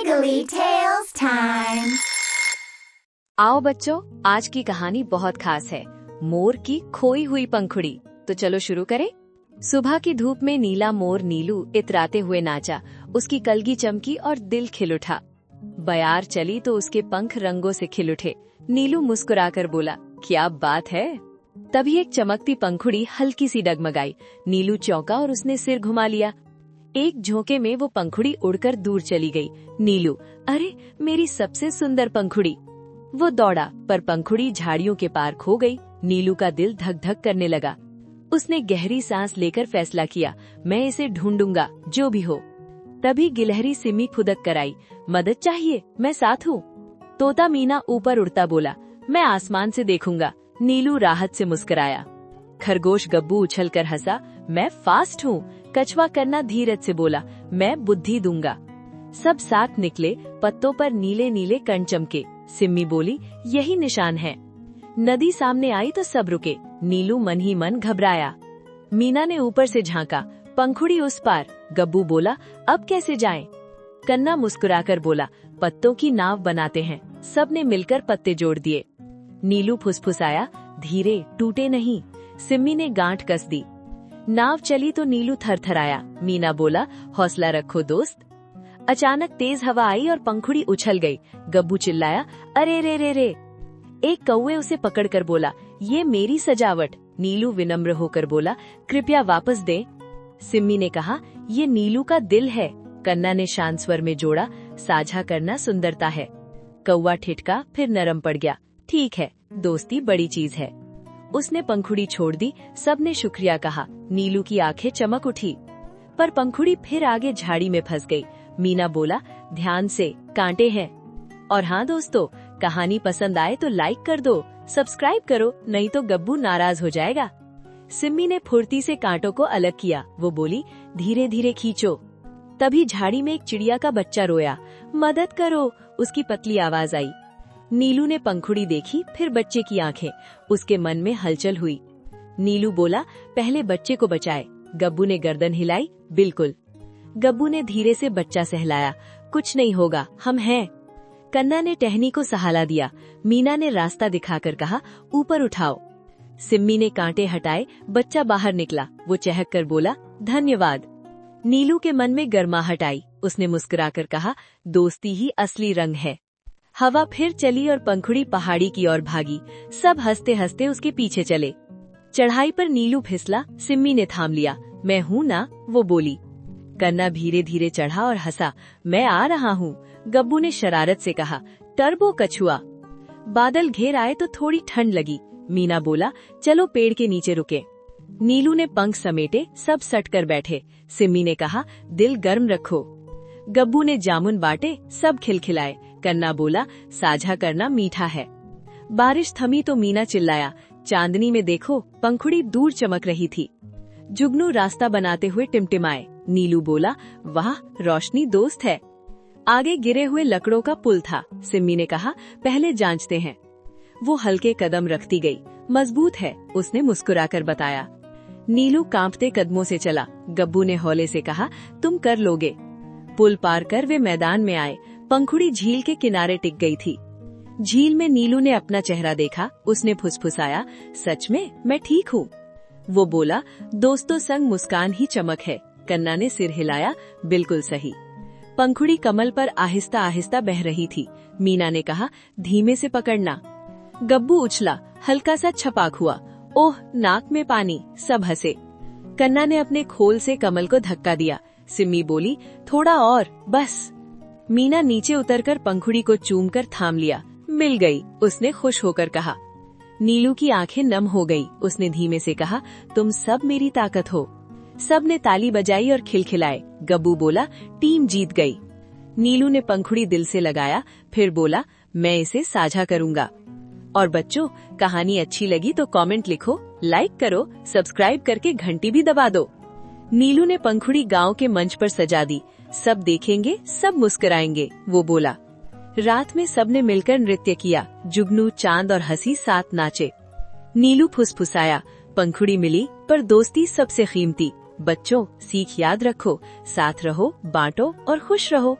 Wiggly Tales time. आओ बच्चों, आज की कहानी बहुत खास है, मोर की खोई हुई पंखुड़ी। तो चलो शुरू करें। सुबह की धूप में नीला मोर नीलू इतराते हुए नाचा। उसकी कलगी चमकी और दिल खिल उठा। बयार चली तो उसके पंख रंगों से खिल उठे। नीलू मुस्कुराकर बोला, क्या बात है। तभी एक चमकती पंखुड़ी हल्की सी डगमगाई। नीलू चौंका और उसने सिर घुमा लिया। एक झोंके में वो पंखुड़ी उड़कर दूर चली गई। नीलू, अरे मेरी सबसे सुंदर पंखुड़ी। वो दौड़ा पर पंखुड़ी झाड़ियों के पार खो गई। नीलू का दिल धक धक करने लगा। उसने गहरी सांस लेकर फैसला किया, मैं इसे ढूंढूंगा जो भी हो। तभी गिलहरी सिमी खुदक कर आई, मदद चाहिए, मैं साथ हूँ। तोता मीना ऊपर उड़ता बोला, मैं आसमान से देखूंगा। नीलू राहत से मुस्कुराया। खरगोश गब्बू उछलकर हंसा, मैं फास्ट हूँ। कछुआ कन्ना धीरज से बोला, मैं बुद्धि दूंगा। सब साथ निकले। पत्तों पर नीले नीले कण चमके। सिम्मी बोली, यही निशान है। नदी सामने आई तो सब रुके। नीलू मन ही मन घबराया। मीना ने ऊपर से झांका, पंखुड़ी उस पार। गब्बू बोला, अब कैसे जाएं? कन्ना मुस्कुराकर बोला, पत्तों की नाव बनाते हैं। सब ने मिलकर पत्ते जोड़ दिए। नीलू फुसफुसाया, धीरे, टूटे नहीं। सिम्मी ने गांठ कस दी। नाव चली तो नीलू थरथराया। मीना बोला, हौसला रखो दोस्त। अचानक तेज हवा आई और पंखुड़ी उछल गई। गब्बू चिल्लाया, अरे रे रे रे। एक कौवे उसे पकड़कर बोला, ये मेरी सजावट। नीलू विनम्र होकर बोला, कृपया वापस दे। सिम्मी ने कहा, ये नीलू का दिल है। कन्ना ने शांत स्वर में जोड़ा, साझा करना सुंदरता है। कौवा ठिठका, फिर नरम पड़ गया। ठीक है, दोस्ती बड़ी चीज है। उसने पंखुड़ी छोड़ दी। सबने शुक्रिया कहा। नीलू की आंखें चमक उठी, पर पंखुड़ी फिर आगे झाड़ी में फंस गई। मीना बोला, ध्यान से, कांटे हैं। और हाँ दोस्तों, कहानी पसंद आए तो लाइक कर दो, सब्सक्राइब करो, नहीं तो गब्बू नाराज हो जाएगा। सिम्मी ने फुर्ती से कांटों को अलग किया। वो बोली, धीरे धीरे खींचो। तभी झाड़ी में एक चिड़िया का बच्चा रोया, मदद करो। उसकी पतली आवाज आई। नीलू ने पंखुड़ी देखी, फिर बच्चे की आंखें। उसके मन में हलचल हुई। नीलू बोला, पहले बच्चे को बचाए। गब्बू ने गर्दन हिलाई, बिल्कुल। गब्बू ने धीरे से बच्चा सहलाया, कुछ नहीं होगा, हम हैं। कन्ना ने टहनी को सहारा दिया। मीना ने रास्ता दिखाकर कहा, ऊपर उठाओ। सिम्मी ने कांटे हटाए। बच्चा बाहर निकला। वो चहक कर बोला, धन्यवाद। नीलू के मन में गर्माहट आई। उसने मुस्कुराकर कहा, दोस्ती ही असली रंग है। हवा फिर चली और पंखुड़ी पहाड़ी की ओर भागी। सब हंसते हंसते उसके पीछे चले। चढ़ाई पर नीलू फिसला। सिम्मी ने थाम लिया। मैं हूँ ना, वो बोली। कन्ना धीरे धीरे चढ़ा और हंसा, मैं आ रहा हूँ। गब्बू ने शरारत से कहा, टर्बो कछुआ। बादल घेर आए तो थोड़ी ठंड लगी। मीना बोला, चलो पेड़ के नीचे रुके। नीलू ने पंख समेटे। सब सट कर बैठे। सिम्मी ने कहा, दिल गर्म रखो। गब्बू ने जामुन बांटे। सब खिलखिलाए। कन्ना बोला, साझा करना मीठा है। बारिश थमी तो मीना चिल्लाया, चांदनी में देखो, पंखुड़ी दूर चमक रही थी। जुगनू रास्ता बनाते हुए टिमटिमाए। नीलू बोला, वाह, रोशनी दोस्त है। आगे गिरे हुए लकड़ों का पुल था। सिम्मी ने कहा, पहले जांचते हैं। वो हल्के कदम रखती गई। मजबूत है, उसने मुस्कुराकर बताया। नीलू कांपते कदमों से चला। गब्बू ने हौले से कहा, तुम कर लोगे। पुल पार कर वे मैदान में आए। पंखुड़ी झील के किनारे टिक गई थी। झील में नीलू ने अपना चेहरा देखा। उसने फुसफुसाया, सच में मैं ठीक हूँ। वो बोला, दोस्तों संग मुस्कान ही चमक है। कन्ना ने सिर हिलाया, बिल्कुल सही। पंखुड़ी कमल पर आहिस्ता आहिस्ता बह रही थी। मीना ने कहा, धीमे से पकड़ना। गब्बू उछला, हल्का सा छपाक हुआ। ओह, नाक में पानी। सब हंसे। कन्ना ने अपने खोल से कमल को धक्का दिया। सिम्मी बोली, थोड़ा और, बस। मीना नीचे उतरकर पंखुड़ी को चूमकर थाम लिया। मिल गई, उसने खुश होकर कहा। नीलू की आंखें नम हो गई। उसने धीमे से कहा, तुम सब मेरी ताकत हो। सब ने ताली बजाई और खिलखिलाए। गब्बू बोला, टीम जीत गई। नीलू ने पंखुड़ी दिल से लगाया, फिर बोला, मैं इसे साझा करूंगा। और बच्चों, कहानी अच्छी लगी तो कमेंट लिखो, लाइक करो, सब्सक्राइब करके घंटी भी दबा दो। नीलू ने पंखुड़ी गांव के मंच पर सजा दी। सब देखेंगे, सब मुस्कुराएंगे, वो बोला। रात में सबने मिलकर नृत्य किया। जुगनू, चांद और हंसी साथ नाचे। नीलू फुसफुसाया, पंखुड़ी मिली पर दोस्ती सबसे कीमती। बच्चों, सीख याद रखो, साथ रहो, बांटो और खुश रहो।